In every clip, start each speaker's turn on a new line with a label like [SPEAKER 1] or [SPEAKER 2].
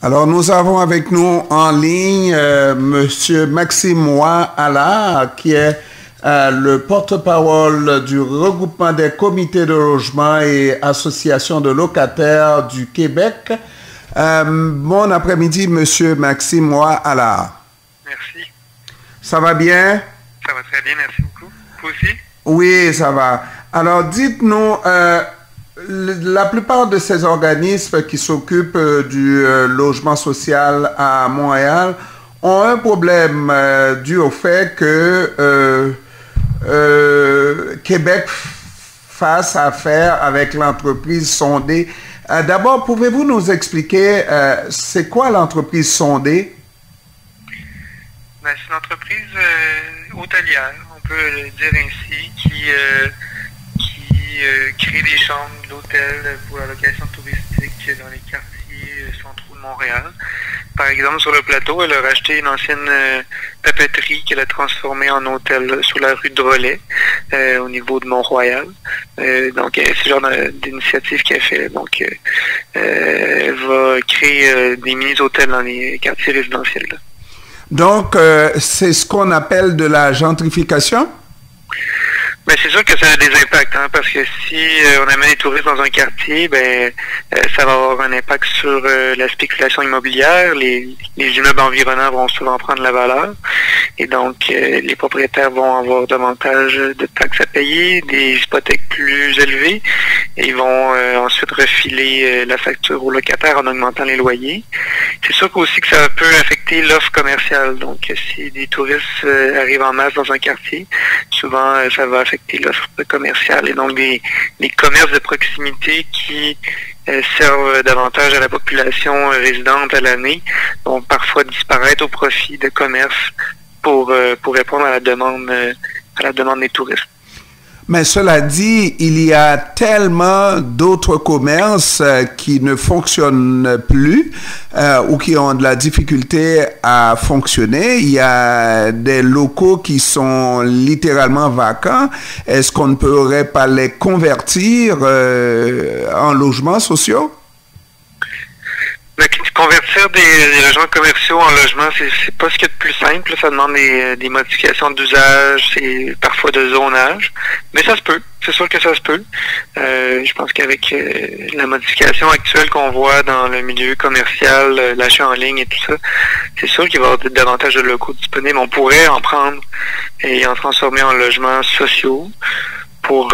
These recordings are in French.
[SPEAKER 1] Alors, nous avons avec nous en ligne Monsieur Maxime Ouahalla, qui est le porte-parole du regroupement des comités de logement et associations de locataires du Québec. Bon après-midi, Monsieur Maxime Ouahalla.
[SPEAKER 2] Merci.
[SPEAKER 1] Ça va bien?
[SPEAKER 2] Ça va très bien, merci beaucoup. Vous aussi?
[SPEAKER 1] Oui, ça va. Alors, dites-nous, la plupart de ces organismes qui s'occupent du logement social à Montréal ont un problème dû au fait que Québec fasse affaire avec l'entreprise Sondé. D'abord, pouvez-vous nous expliquer c'est quoi l'entreprise Sondé?
[SPEAKER 2] Ben, c'est une entreprise hôtelière, on peut le dire ainsi, qui crée des chambres d'hôtel pour la location touristique dans les quartiers centraux de Montréal. Par exemple, sur le plateau, elle a racheté une ancienne papeterie qu'elle a transformée en hôtel sur la rue de Drolet, au niveau de Mont-Royal. Donc, c'est ce genre d'initiative qu'elle fait. Donc, elle va créer des mini-hôtels dans les quartiers résidentiels. Là.
[SPEAKER 1] Donc, c'est ce qu'on appelle de la gentrification?
[SPEAKER 2] Ben, c'est sûr que ça a des impacts, hein, parce que si on amène les touristes dans un quartier, ça va avoir un impact sur la spéculation immobilière. Les immeubles environnants vont souvent prendre la valeur. Et donc, les propriétaires vont avoir davantage de taxes à payer, des hypothèques plus élevées. Et ils vont ensuite refiler la facture aux locataires en augmentant les loyers. C'est sûr aussi que ça peut affecter l'offre commerciale. Donc, si des touristes arrivent en masse dans un quartier, souvent, ça va affecter l'offre commerciale. Et donc, des commerces de proximité qui servent davantage à la population résidente à l'année vont parfois disparaître au profit de commerces pour répondre à la demande des touristes.
[SPEAKER 1] Mais cela dit, il y a tellement d'autres commerces qui ne fonctionnent plus ou qui ont de la difficulté à fonctionner. Il y a des locaux qui sont littéralement vacants. Est-ce qu'on ne pourrait pas les convertir en logements sociaux?
[SPEAKER 2] Convertir des logements commerciaux en logements, c'est pas ce qu'il y a de plus simple. Ça demande des modifications d'usage et parfois de zonage. Mais ça se peut. C'est sûr que ça se peut. Je pense qu'avec la modification actuelle qu'on voit dans le milieu commercial, l'achat en ligne et tout ça, c'est sûr qu'il va y avoir davantage de locaux disponibles. On pourrait en prendre et en transformer en logements sociaux pour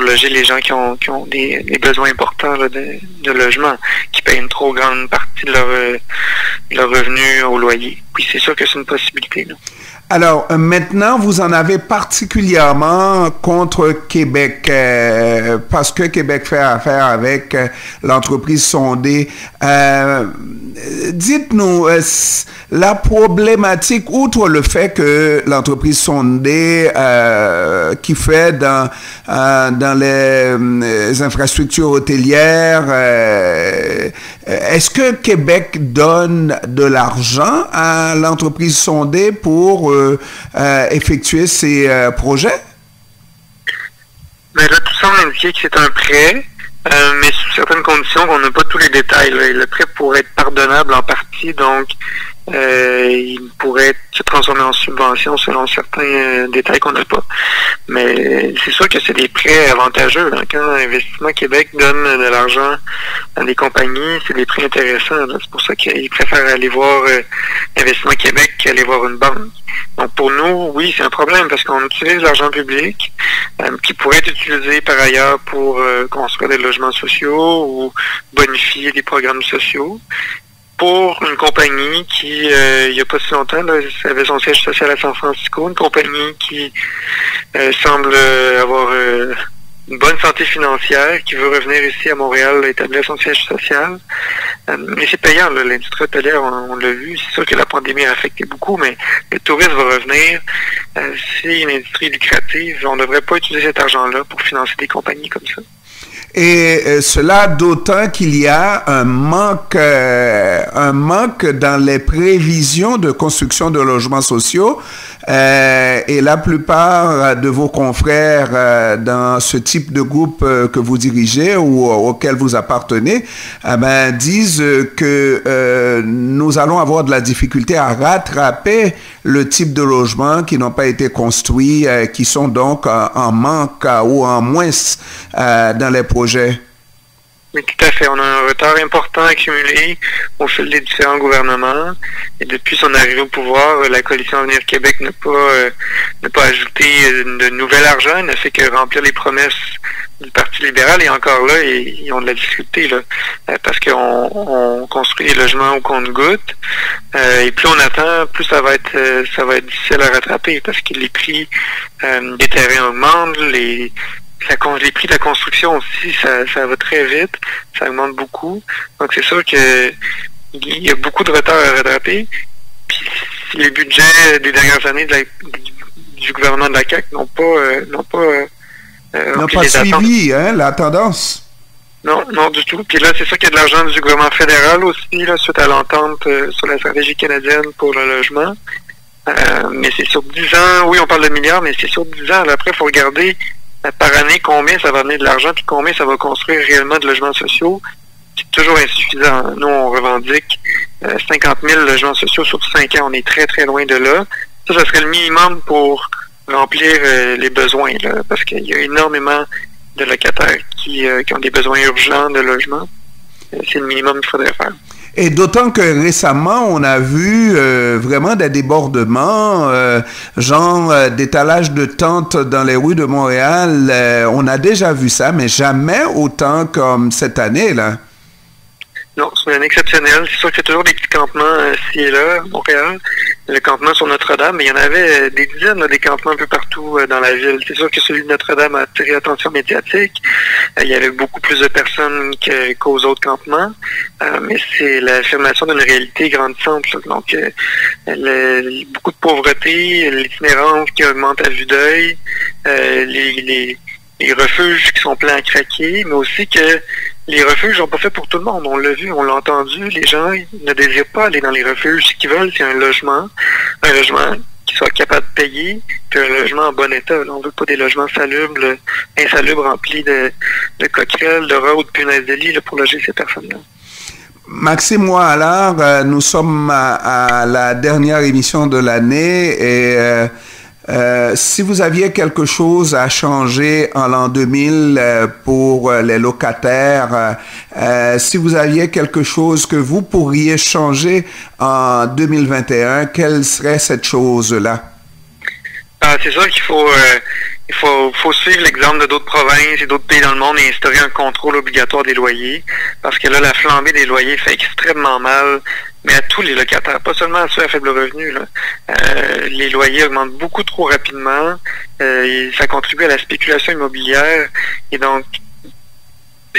[SPEAKER 2] loger les gens qui ont des besoins importants là, de logement, qui payent une trop grande partie de leur revenu au loyer. Puis c'est sûr que c'est une possibilité. Là.
[SPEAKER 1] Alors, maintenant, vous en avez particulièrement contre Québec, parce que Québec fait affaire avec l'entreprise Sondé. Dites-nous, la problématique, outre le fait que l'entreprise Sondé, qui fait dans les infrastructures hôtelières, est-ce que Québec donne de l'argent à l'entreprise Sondé pour effectuer ces projets?
[SPEAKER 2] Mais là, tout semble indiquer que c'est un prêt, mais sous certaines conditions qu'on n'a pas tous les détails. Là. Le prêt pourrait être pardonnable en partie, donc il pourrait se transformer en subvention selon certains détails qu'on n'a pas. Mais c'est sûr que c'est des prêts avantageux. Hein. Quand Investissement Québec donne de l'argent à des compagnies, c'est des prêts intéressants. Là. C'est pour ça qu'ils préfèrent aller voir Investissement Québec qu'aller voir une banque. Donc pour nous, oui, c'est un problème parce qu'on utilise l'argent public qui pourrait être utilisé par ailleurs pour construire des logements sociaux ou bonifier des programmes sociaux. Pour une compagnie qui, il n'y a pas si longtemps, là, avait son siège social à San Francisco, une compagnie qui semble avoir une bonne santé financière, qui veut revenir ici à Montréal établir son siège social. Mais c'est payant, là, l'industrie hôtelière, on l'a vu. C'est sûr que la pandémie a affecté beaucoup, mais le tourisme va revenir. C'est une industrie lucrative. On ne devrait pas utiliser cet argent-là pour financer des compagnies comme ça.
[SPEAKER 1] Et cela d'autant qu'il y a un manque dans les prévisions de construction de logements sociaux. Et la plupart de vos confrères dans ce type de groupe que vous dirigez ou auquel vous appartenez disent que nous allons avoir de la difficulté à rattraper le type de logements qui n'ont pas été construits, qui sont donc en manque ou en moins dans les projets.
[SPEAKER 2] Oui, tout à fait. On a un retard important accumulé au fil des différents gouvernements. Et depuis son arrivée au pouvoir, la coalition Avenir Québec n'a pas ajouté de nouvel argent, elle n'a fait que remplir les promesses du Parti libéral. Et encore là, ils ont de la difficulté là, parce qu'on construit des logements au compte-gouttes. Et plus on attend, plus ça va être difficile à rattraper parce que les prix des terrains augmentent, les prix de la construction aussi, ça va très vite, ça augmente beaucoup. Donc c'est sûr que il y a beaucoup de retard à rattraper. Puis si les budgets des dernières années du gouvernement de la CAQ n'ont pas
[SPEAKER 1] suivi la tendance.
[SPEAKER 2] Non, du tout. Puis là, c'est sûr qu'il y a de l'argent du gouvernement fédéral aussi, là, suite à l'entente sur la stratégie canadienne pour le logement. Mais c'est sur 10 ans, oui, on parle de milliards, mais c'est sur 10 ans. Là, après, il faut regarder par année combien ça va venir de l'argent puis combien ça va construire réellement de logements sociaux. C'est toujours insuffisant. Nous, on revendique 50 000 logements sociaux sur 5 ans. On est très, très loin de là. Ça serait le minimum pour remplir les besoins, là, parce qu'il y a énormément de locataires qui ont des besoins urgents de logement. C'est le minimum qu'il faudrait faire.
[SPEAKER 1] Et d'autant que récemment, on a vu vraiment des débordements, genre d'étalage de tentes dans les rues de Montréal. On a déjà vu ça, mais jamais autant comme cette année, là.
[SPEAKER 2] Non, c'est une année exceptionnelle. C'est sûr qu'il y a toujours des petits campements ci et là, à Montréal. Le campement sur Notre-Dame, mais il y en avait des dizaines là, des campements un peu partout dans la ville. C'est sûr que celui de Notre-Dame a attiré l'attention médiatique. Il y avait beaucoup plus de personnes qu'aux autres campements, mais c'est l'affirmation d'une réalité grandissante. Là. Donc, beaucoup de pauvreté, l'itinérance qui augmente à vue d'œil, les refuges qui sont pleins à craquer, mais aussi que les refuges sont pas faits pour tout le monde. On l'a vu, on l'a entendu. Les gens ne désirent pas aller dans les refuges. Ce qu'ils veulent, c'est un logement qui soit capable de payer, puis un logement en bon état. Là, on veut pas des logements insalubres, remplis de coquerelles, de rats ou de punaises de lit là, pour loger ces personnes-là.
[SPEAKER 1] Maxime Ouallard, nous sommes à la dernière émission de l'année et si vous aviez quelque chose à changer en l'an 2000 pour les locataires, si vous aviez quelque chose que vous pourriez changer en 2021, quelle serait cette chose-là?
[SPEAKER 2] C'est sûr qu'il faut suivre l'exemple de d'autres provinces et d'autres pays dans le monde et instaurer un contrôle obligatoire des loyers, parce que là, la flambée des loyers fait extrêmement mal, mais à tous les locataires, pas seulement à ceux à faible revenu. Là. Les loyers augmentent beaucoup trop rapidement, et ça contribue à la spéculation immobilière, et donc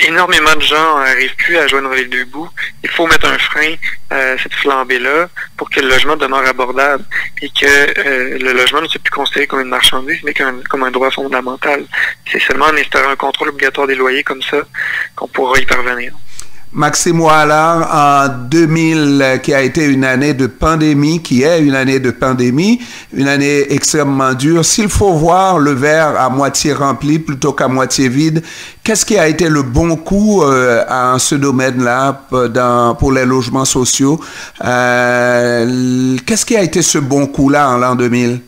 [SPEAKER 2] énormément de gens n'arrivent plus à joindre les deux bouts. Il faut mettre un frein à cette flambée-là pour que le logement demeure abordable et que le logement ne soit plus considéré comme une marchandise, mais comme un droit fondamental. C'est seulement en instaurant un contrôle obligatoire des loyers comme ça qu'on pourra y parvenir.
[SPEAKER 1] Maxime Ouallard, en 2000, qui a été une année de pandémie, une année extrêmement dure, s'il faut voir le verre à moitié rempli plutôt qu'à moitié vide, qu'est-ce qui a été le bon coup en ce domaine-là pour les logements sociaux? Qu'est-ce qui a été ce bon coup-là en l'an 2000?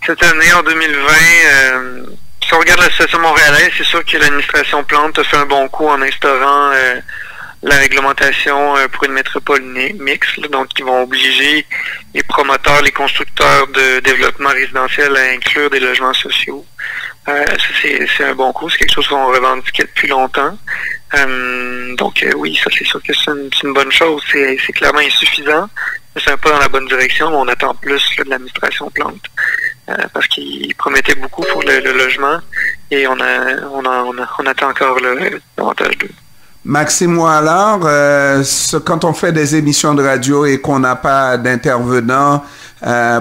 [SPEAKER 2] Cette année, en 2020... Si on regarde la situation montréalaise, c'est sûr que l'administration Plante a fait un bon coup en instaurant la réglementation pour une métropole mixte, là, donc ils vont obliger les promoteurs, les constructeurs de développement résidentiel à inclure des logements sociaux. C'est un bon coup, c'est quelque chose qu'on revendiquait depuis longtemps. Donc oui, ça c'est sûr que c'est une bonne chose. C'est clairement insuffisant, mais c'est un pas dans la bonne direction, mais on attend plus là, de l'administration Plante. Parce qu'il promettait beaucoup pour le logement et on attend encore davantage d'eux.
[SPEAKER 1] Maxime Ouallard, quand on fait des émissions de radio et qu'on n'a pas d'intervenants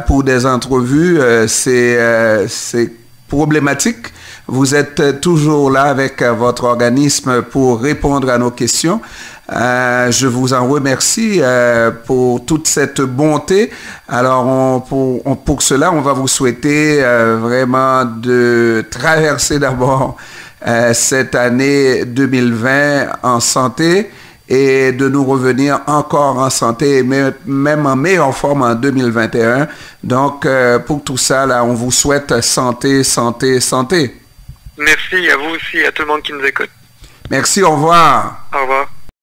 [SPEAKER 1] pour des entrevues, c'est problématique. Vous êtes toujours là avec votre organisme pour répondre à nos questions. Je vous en remercie pour toute cette bonté. Alors, pour cela, on va vous souhaiter vraiment de traverser d'abord cette année 2020 en santé et de nous revenir encore en santé et même en meilleure forme en 2021. Donc, pour tout ça, là, on vous souhaite santé, santé, santé.
[SPEAKER 2] Merci à vous aussi et à tout le monde qui nous écoute.
[SPEAKER 1] Merci, au revoir.
[SPEAKER 2] Au revoir.